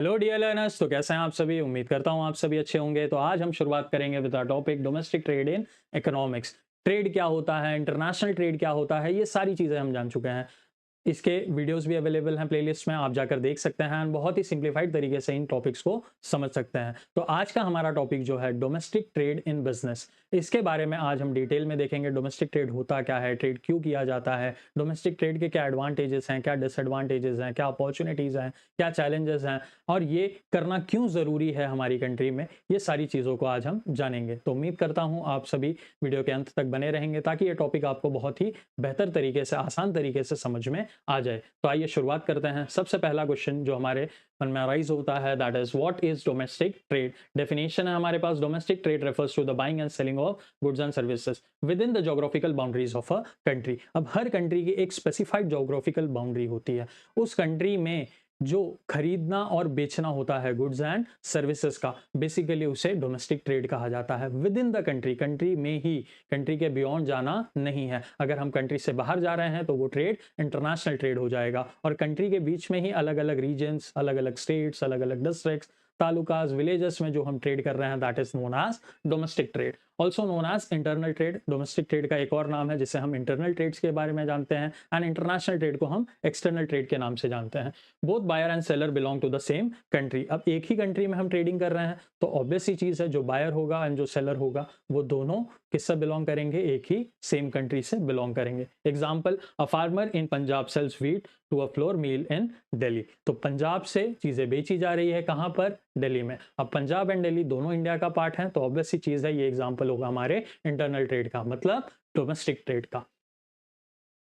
Hello dear learners, तो कैसे हैं आप सभी। उम्मीद करता हूं आप सभी अच्छे होंगे। तो आज हम शुरुआत करेंगे with our topic domestic trade in economics. Trade क्या होता है, इंटरनेशनल ट्रेड क्या होता है, ये सारी चीज़ें हम जान चुके हैं। इसके वीडियोस भी अवेलेबल हैं प्लेलिस्ट में, आप जाकर देख सकते हैं और बहुत ही सिंप्लीफाइड तरीके से इन टॉपिक्स को समझ सकते हैं। तो आज का हमारा टॉपिक जो है डोमेस्टिक ट्रेड इन बिजनेस, इसके बारे में आज हम डिटेल में देखेंगे। डोमेस्टिक ट्रेड होता क्या है, ट्रेड क्यों किया जाता है, डोमेस्टिक ट्रेड के क्या एडवांटेजेस हैं, क्या डिसएडवांटेजेस हैं, क्या अपॉर्चुनिटीज़ हैं, क्या चैलेंजेस हैं और ये करना क्यों ज़रूरी है हमारी कंट्री में, ये सारी चीज़ों को आज हम जानेंगे। तो उम्मीद करता हूँ आप सभी वीडियो के अंत तक बने रहेंगे ताकि ये टॉपिक आपको बहुत ही बेहतर तरीके से, आसान तरीके से समझ में आ जाए। तो आइए शुरुआत करते हैं। सबसे पहला क्वेश्चन जो हमारे मन में अराइज होता है, that is what is domestic trade. Definition है हमारे पास, domestic trade refers to the buying and selling of goods and services within the geographical boundaries of a country. अब हर कंट्री की एक स्पेसिफाइड ज्योग्राफिकल बाउंड्री होती है। उस कंट्री में जो खरीदना और बेचना होता है गुड्स एंड सर्विसेज का, बेसिकली उसे डोमेस्टिक ट्रेड कहा जाता है। With in the country, country में ही, कंट्री के बियॉन्ड जाना नहीं है। अगर हम कंट्री से बाहर जा रहे हैं तो वो ट्रेड इंटरनेशनल ट्रेड हो जाएगा। और कंट्री के बीच में ही अलग अलग रीजन्स, अलग अलग स्टेट्स, अलग अलग डिस्ट्रिक्ट्स, तालुकास, विलेजेस में जो हम ट्रेड कर रहे हैं, that is known as domestic trade, also known as internal trade. Domestic trade का एक और नाम है जिसे हम इंटरनल ट्रेड्स के बारे में जानते हैं, एंड इंटरनेशनल ट्रेड को हम एक्सटर्नल ट्रेड के नाम से जानते हैं। Both buyer and seller belong to the same country. अब एक ही कंट्री में हम ट्रेडिंग कर रहे हैं तो ऑब्वियस सी चीज है, जो बायर होगा एंड जो सेलर होगा वो दोनों किससे बिलोंग करेंगे, एक ही सेम कंट्री से बिलोंग करेंगे। Example, a farmer in Punjab sells wheat to a flour mill in Delhi. तो पंजाब से चीजें बेची जा रही है, कहां पर, दिल्ली में। अब पंजाब एंड दिल्ली दोनों इंडिया का पार्ट है, तो ऑब्वियस सी चीज है, ये एग्जाम्पल होगा हमारे इंटरनल ट्रेड का, मतलब डोमेस्टिक ट्रेड का।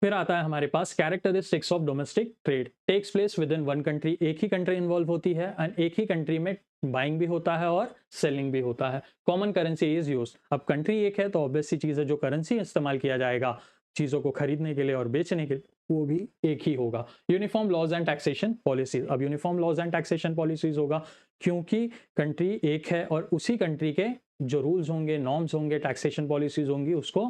फिर आता है हमारे पास characteristics of domestic trade. Takes place within one country, एक ही कंट्री इन्वॉल्व होती है एंड एक ही कंट्री में बाइंग भी होता है और सेलिंग भी होता है। Common currency is use. अब कंट्री एक है तो ऑब्वियस सी चीज है, जो करेंसी इस्तेमाल किया जाएगा चीजों को खरीदने के लिए और बेचने के लिए, वो भी एक ही होगा। Uniform laws and taxation policies. अब uniform laws and taxation policies होगा क्योंकि कंट्री एक है और उसी कंट्री के जो रूल्स होंगे, नॉर्म्स होंगे, टैक्सेशन पॉलिसीज होंगी, उसको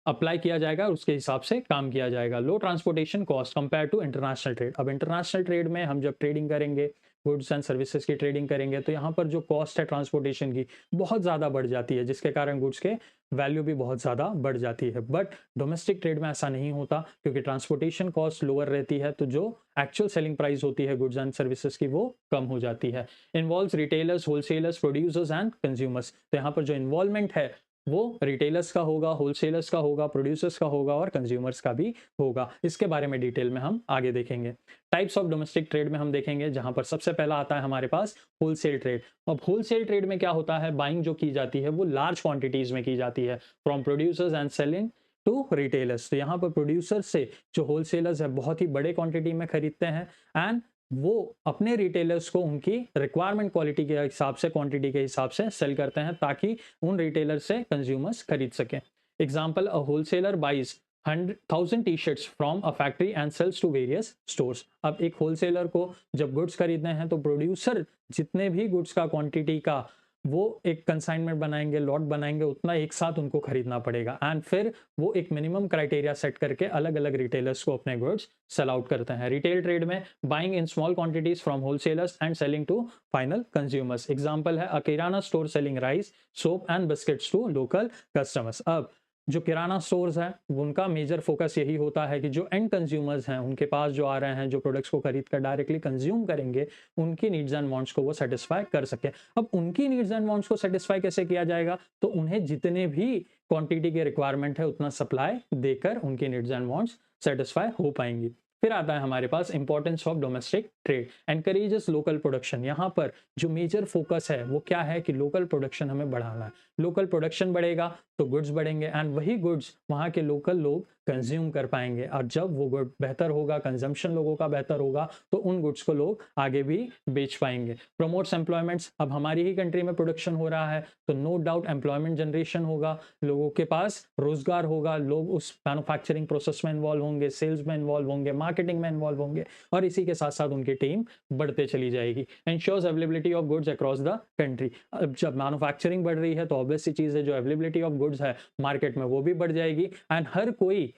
अप्लाई किया जाएगा और उसके हिसाब से काम किया जाएगा। Low transportation cost compare to international trade. अब इंटरनेशनल ट्रेड में हम जब ट्रेडिंग करेंगे, गुड्स एंड सर्विसेज की ट्रेडिंग करेंगे, तो यहाँ पर जो कॉस्ट है ट्रांसपोर्टेशन की बहुत ज़्यादा बढ़ जाती है, जिसके कारण गुड्स के वैल्यू भी बहुत ज़्यादा बढ़ जाती है। बट डोमेस्टिक ट्रेड में ऐसा नहीं होता, क्योंकि ट्रांसपोर्टेशन कॉस्ट लोअर रहती है, तो जो एक्चुअल सेलिंग प्राइस होती है गुड्स एंड सर्विसेज की, वो कम हो जाती है। Involves retailers, wholesalers, producers and consumers. तो यहाँ पर जो इन्वॉल्वमेंट है वो रिटेलर्स का होगा, होलसेलर्स का होगा, प्रोड्यूसर्स का होगा और कंज्यूमर्स का भी होगा। इसके बारे में डिटेल में हम आगे देखेंगे। टाइप्स ऑफ डोमेस्टिक ट्रेड में हम देखेंगे, जहां पर सबसे पहला आता है हमारे पास होलसेल ट्रेड। अब होलसेल ट्रेड में क्या होता है, बाइंग जो की जाती है वो लार्ज क्वांटिटीज में की जाती है, from producers and selling to retailers. तो यहाँ पर प्रोड्यूसर्स से जो होलसेलर्स है बहुत ही बड़े क्वांटिटी में खरीदते हैं एंड वो अपने रिटेलर्स को उनकी रिक्वायरमेंट क्वालिटी के हिसाब से, क्वांटिटी के हिसाब से सेल करते हैं, ताकि उन रिटेलर से कंज्यूमर्स खरीद सकें। Example, a wholesaler buys 100,000 T shirts from a factory and sells to various stores. अब एक होलसेलर को जब गुड्स खरीदने हैं तो प्रोड्यूसर जितने भी गुड्स का क्वांटिटी का वो एक कंसाइनमेंट बनाएंगे, लॉट बनाएंगे, उतना एक साथ उनको खरीदना पड़ेगा एंड फिर वो एक मिनिमम क्राइटेरिया सेट करके अलग अलग रिटेलर्स को अपने गुड्स सेल आउट करते हैं। रिटेल ट्रेड में buying in small quantities from wholesalers and selling to final consumers. Example है, a kirana store selling rice, soap and biscuits to local customers. अब जो किराना स्टोर्स हैं उनका मेजर फोकस यही होता है कि जो एंड कंज्यूमर्स हैं उनके पास जो आ रहे हैं, जो प्रोडक्ट्स को खरीद कर डायरेक्टली कंज्यूम करेंगे, उनकी नीड्स एंड वांट्स को वो सेटिस्फाई कर सके। अब उनकी नीड्स एंड वांट्स को सेटिस्फाई कैसे किया जाएगा, तो उन्हें जितने भी क्वांटिटी की रिक्वायरमेंट है उतना सप्लाई देकर उनकी नीड्स एंड वांट्स सेटिस्फाई हो पाएंगी। फिर आता है हमारे पास importance of domestic trade, encourages local production. यहाँ पर जो मेजर फोकस है वो क्या है कि लोकल प्रोडक्शन हमें बढ़ाना है। लोकल प्रोडक्शन बढ़ेगा तो गुड्स बढ़ेंगे एंड वही गुड्स वहाँ के लोकल लोग कंज्यूम कर पाएंगे, और जब वो गुड बेहतर होगा, कंजम्पशन लोगों का बेहतर होगा, तो उन गुड्स को लोग आगे भी बेच पाएंगे। Promotes employments. अब हमारी ही कंट्री में प्रोडक्शन हो रहा है तो नो डाउट एम्प्लॉयमेंट जनरेशन होगा, लोगों के पास रोजगार होगा, लोग उस मैन्युफैक्चरिंग प्रोसेस में इन्वॉल्व होंगे, सेल्स में इन्वॉल्व होंगे, मार्केटिंग में इन्वॉल्व होंगे, और इसी के साथ साथ उनकी टीम बढ़ते चली जाएगी। Ensures availability of goods across the country. अब जब मैन्युफैक्चरिंग बढ़ रही है तो ऑब्वियस सी चीज है, जो अवेलेबिलिटी ऑफ गुड्स है मार्केट में वो भी बढ़ जाएगी एंड हर कोई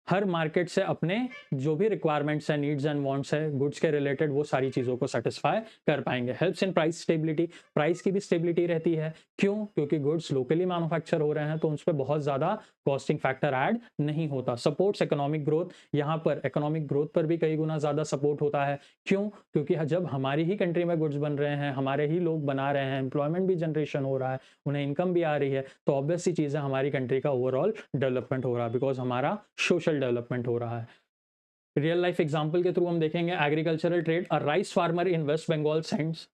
हर मार्केट से अपने जो भी रिक्वायरमेंट्स है, नीड्स एंड वांट्स है गुड्स के रिलेटेड, वो सारी चीज़ों को सेटिस्फाई कर पाएंगे। Helps in price stability, price की भी स्टेबिलिटी रहती है। क्यों? क्योंकि गुड्स लोकली मैन्युफैक्चर हो रहे हैं तो उस पर बहुत ज़्यादा कॉस्टिंग फैक्टर ऐड नहीं होता। सपोर्ट्स इकोनॉमिक ग्रोथ, यहाँ पर इकोनॉमिक ग्रोथ पर भी कई गुना ज़्यादा सपोर्ट होता है। क्यों? क्योंकि जब हमारी ही कंट्री में गुड्स बन रहे हैं, हमारे ही लोग बना रहे हैं, एम्प्लॉयमेंट भी जनरेशन हो रहा है, उन्हें इनकम भी आ रही है, तो ऑब्वियस सी चीज़ है हमारी कंट्री का ओवरऑल डेवलपमेंट हो रहा है, बिकॉज हमारा सोशल डेवलपमेंट हो रहा है। रियल लाइफ एग्जांपल के थ्रू हम देखेंगे agricultural trade. A rice farmer in West Bengal sends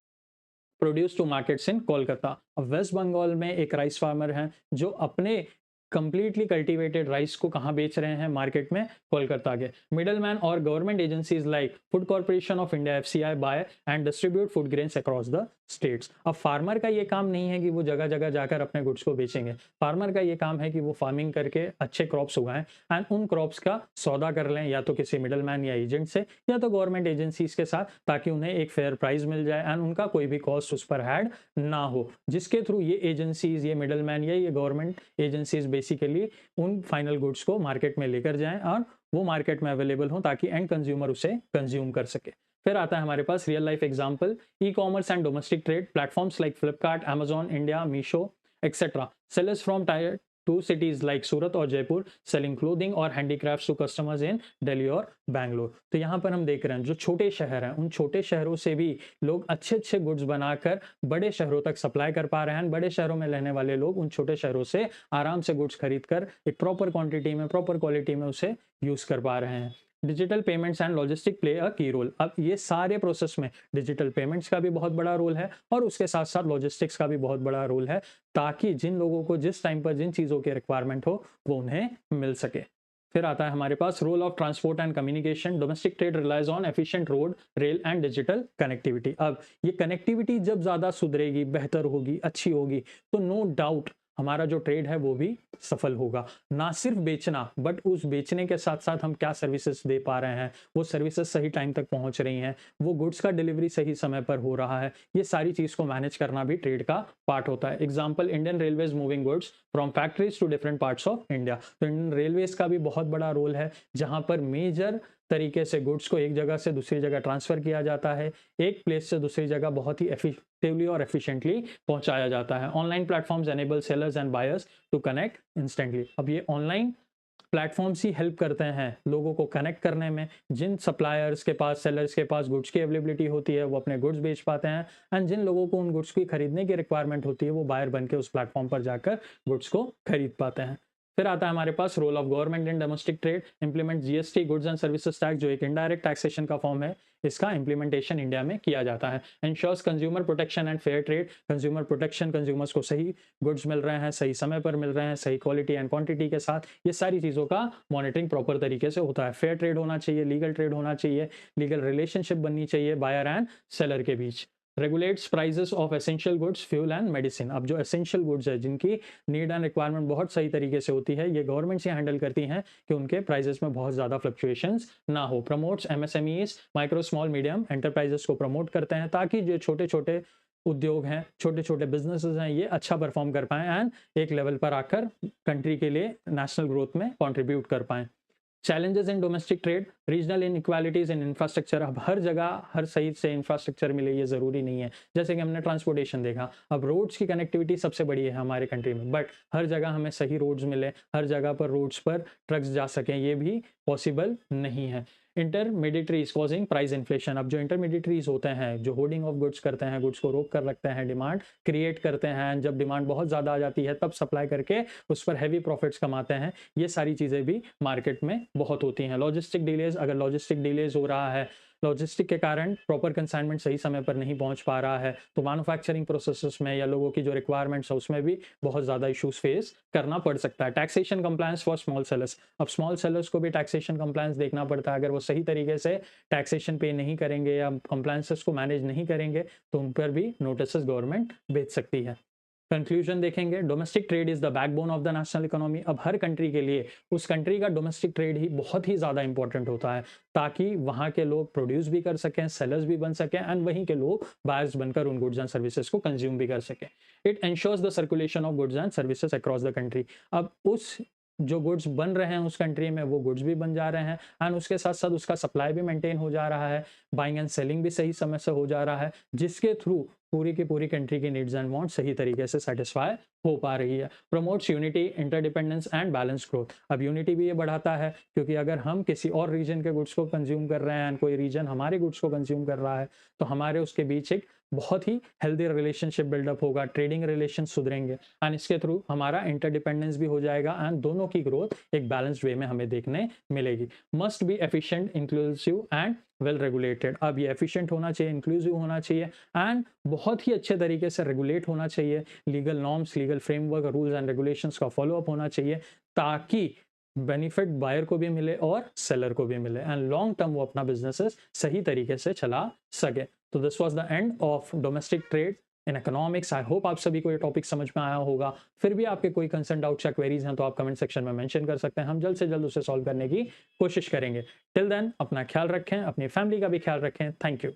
produce to markets in Kolkata. अब वेस्ट बंगाल में एक राइस फार्मर हैं जो अपने कंप्लीटली कल्टीवेटेड राइस को कहाँ बेच रहे हैं? मार्केट में, कोलकाता के। मिडलमैन और government agencies like Food Corporation of India FCI buy and distribute food grains across the states. अब फार्मर का ये काम नहीं है कि वो जगह जगह जाकर अपने गुड्स को बेचेंगे। फार्मर का ये काम है कि वो फार्मिंग करके अच्छे क्रॉप्स उगाएं एंड उन क्रॉप्स का सौदा कर लें, या तो किसी मिडलमैन या एजेंट से, या तो गवर्नमेंट एजेंसीज के साथ, ताकि उन्हें एक फेयर प्राइस मिल जाए एंड उनका कोई भी कॉस्ट उस पर ऐड ना हो, जिसके थ्रू ये एजेंसीज, ये मिडलमैन या ये गवर्नमेंट एजेंसीज बेसिकली उन फाइनल गुड्स को मार्केट में लेकर जाएं और वो मार्केट में अवेलेबल हो, ताकि एंड कंज्यूमर उसे कंज्यूम कर सके। फिर आता है हमारे पास real life example, e commerce and domestic trade. Platforms like Flipkart, Amazon India, Meesho etcetera sellers from tier two cities like Surat और जयपुर सेलिंग क्लोथिंग और handicrafts to customers in Delhi और बैंगलोर। तो यहाँ पर हम देख रहे हैं जो छोटे शहर हैं, उन छोटे शहरों से भी लोग अच्छे अच्छे गुड्स बनाकर बड़े शहरों तक सप्लाई कर पा रहे हैं। बड़े शहरों में रहने वाले लोग उन छोटे शहरों से आराम से गुड्स खरीद कर एक प्रॉपर क्वांटिटी में, प्रॉपर क्वालिटी में उसे यूज कर पा रहे हैं। Digital payments and logistic play a की रोल। अब ये सारे प्रोसेस में डिजिटल पेमेंट्स का भी बहुत बड़ा रोल है और उसके साथ साथ लॉजिस्टिक्स का भी बहुत बड़ा रोल है, ताकि जिन लोगों को जिस टाइम पर जिन चीज़ों की रिक्वायरमेंट हो वो उन्हें मिल सके। फिर आता है हमारे पास role of transport and communication. Domestic trade relies on efficient road, rail and digital connectivity. अब ये कनेक्टिविटी जब ज़्यादा सुधरेगी, बेहतर होगी, अच्छी होगी, तो नो डाउट हमारा जो ट्रेड है वो भी सफल होगा। ना सिर्फ बेचना, बट उस बेचने के साथ साथ हम क्या सर्विसेज दे पा रहे हैं, वो सर्विसेज सही टाइम तक पहुंच रही हैं, वो गुड्स का डिलीवरी सही समय पर हो रहा है, ये सारी चीज़ को मैनेज करना भी ट्रेड का पार्ट होता है। Example, Indian Railways moving goods from factories to different parts of India. तो इंडियन रेलवेज का भी बहुत बड़ा रोल है, जहां पर मेजर तरीके से गुड्स को एक जगह से दूसरी जगह ट्रांसफर किया जाता है, एक प्लेस से दूसरी जगह बहुत ही एफिशिएंटली और एफिशिएंटली पहुंचाया जाता है। Online platforms enable sellers and buyers to connect instantly. अब ये ऑनलाइन प्लेटफॉर्म्स ही हेल्प करते हैं लोगों को कनेक्ट करने में। जिन सप्लायर्स के पास, सेलर्स के पास गुड्स की अवेलेबिलिटी होती है, वो अपने गुड्स बेच पाते हैं, एंड जिन लोगों को उन गुड्स की खरीदने की रिक्वायरमेंट होती है, वो बायर बन के उस प्लेटफॉर्म पर जाकर गुड्स को खरीद पाते हैं। फिर आता है हमारे पास role of government in domestic trade. Implement GST, goods and services tax, जो एक इनडायरेक्ट टैक्सेशन का फॉर्म है, इसका इंप्लीमेंटेशन इंडिया में किया जाता है। Ensures consumer protection and fair trade. Consumer protection, consumers को सही गुड्स मिल रहे हैं, सही समय पर मिल रहे हैं, सही क्वालिटी एंड क्वांटिटी के साथ, ये सारी चीज़ों का मॉनिटरिंग प्रॉपर तरीके से होता है। फेयर ट्रेड होना चाहिए, लीगल ट्रेड होना चाहिए, लीगल रिलेशनशिप बननी चाहिए बायर एंड सेलर के बीच। Regulates prices of essential goods, fuel and medicine. अब जो एसेंशियल गुड्स है, जिनकी नीड एंड रिक्वायरमेंट बहुत सही तरीके से होती है, ये गवर्नमेंट से हैंडल करती हैं कि उनके प्राइजेस में बहुत ज़्यादा फ्लक्चुएशंस ना हो। Promotes MSMEs, micro small medium enterprises को प्रमोट करते हैं, ताकि जो छोटे छोटे उद्योग हैं, छोटे छोटे बिजनेसेस हैं, ये अच्छा परफॉर्म कर पाएं एंड एक लेवल पर आकर कंट्री के लिए नेशनल ग्रोथ में कॉन्ट्रीब्यूट कर पाएं। Challenges in domestic trade, regional inequalities in infrastructure. अब हर जगह हर सही से इंफ्रास्ट्रक्चर मिले ये ज़रूरी नहीं है। जैसे कि हमने ट्रांसपोर्टेशन देखा, अब रोड्स की कनेक्टिविटी सबसे बड़ी है हमारे कंट्री में, बट हर जगह हमें सही रोड्स मिले, हर जगह पर रोड्स पर ट्रक्स जा सकें, ये भी पॉसिबल नहीं है। Intermediaries causing price inflation. अब जो इंटरमीडिएटरीज होते हैं, जो होर्डिंग ऑफ गुड्स करते हैं, गुड्स को रोक कर रखते हैं, डिमांड क्रिएट करते हैं, जब डिमांड बहुत ज़्यादा आ जाती है तब सप्लाई करके उस पर हैवी प्रॉफिट्स कमाते हैं, ये सारी चीज़ें भी मार्केट में बहुत होती हैं। लॉजिस्टिक डिलेज, अगर लॉजिस्टिक डिलेज हो रहा है, लॉजिस्टिक के कारण प्रॉपर कंसाइनमेंट सही समय पर नहीं पहुंच पा रहा है, तो मैन्युफैक्चरिंग प्रोसेसेस में या लोगों की जो रिक्वायरमेंट्स है उसमें भी बहुत ज़्यादा इश्यूज फेस करना पड़ सकता है। Taxation compliance for small sellers. अब स्मॉल सेलर्स को भी टैक्सेशन कंप्लायंस देखना पड़ता है। अगर वो सही तरीके से टैक्सेशन पे नहीं करेंगे या कंप्लायंसेस को मैनेज नहीं करेंगे, तो उन पर भी नोटिस गवर्नमेंट भेज सकती है। कंक्लूजन देखेंगे, domestic trade is the backbone of the national economy. अब हर कंट्री के लिए उस कंट्री का डोमेस्टिक ट्रेड ही बहुत ही ज़्यादा इंपॉर्टेंट होता है, ताकि वहाँ के लोग प्रोड्यूस भी कर सकें, सेलर्स भी बन सकें, एंड वहीं के लोग बायर्स बनकर उन गुड्स एंड सर्विसेज को कंज्यूम भी कर सकें। It ensures the circulation of goods and services across the country. अब उस जो गुड्स बन रहे हैं उस कंट्री में वो गुड्स भी बन जा रहे हैं एंड उसके साथ साथ उसका सप्लाई भी मेंटेन हो जा रहा है, बाइंग एंड सेलिंग भी सही समय से हो जा रहा है, जिसके थ्रू पूरी की पूरी कंट्री की नीड्स एंड वांट्स सही तरीके से सेटिस्फाई हो पा रही है। Promotes unity, interdependence and balance growth. अब यूनिटी भी ये बढ़ाता है क्योंकि अगर हम किसी और रीजन के गुड्स को कंज्यूम कर रहे हैं एंड कोई रीजन हमारे गुड्स को कंज्यूम कर रहा है तो हमारे उसके बीच एक बहुत ही हेल्दी रिलेशनशिप बिल्डअप होगा, ट्रेडिंग रिलेशन सुधरेंगे एंड इसके थ्रू हमारा इंटरडिपेंडेंस भी हो जाएगा एंड दोनों की ग्रोथ एक बैलेंस्ड वे में हमें देखने मिलेगी। Must be efficient, inclusive and well regulated. अब ये एफिशिएंट होना चाहिए, इंक्लूसिव होना चाहिए एंड बहुत ही अच्छे तरीके से रेगुलेट होना चाहिए। Legal norms, legal framework, rules and regulations का फॉलो अप होना चाहिए ताकि बेनिफिट बायर को भी मिले और सेलर को भी मिले एंड लॉन्ग टर्म वो अपना बिजनेसेस सही तरीके से चला सके। तो this was the end of domestic trade in economics. I hope आप सभी को ये टॉपिक समझ में आया होगा। फिर भी आपके कोई कंसर्न, डाउट्स या क्वेरीज हैं तो आप कमेंट सेक्शन में मेंशन कर सकते हैं, हम जल्द से जल्द उसे सॉल्व करने की कोशिश करेंगे। टिल देन अपना ख्याल रखें, अपनी फैमिली का भी ख्याल रखें। Thank you.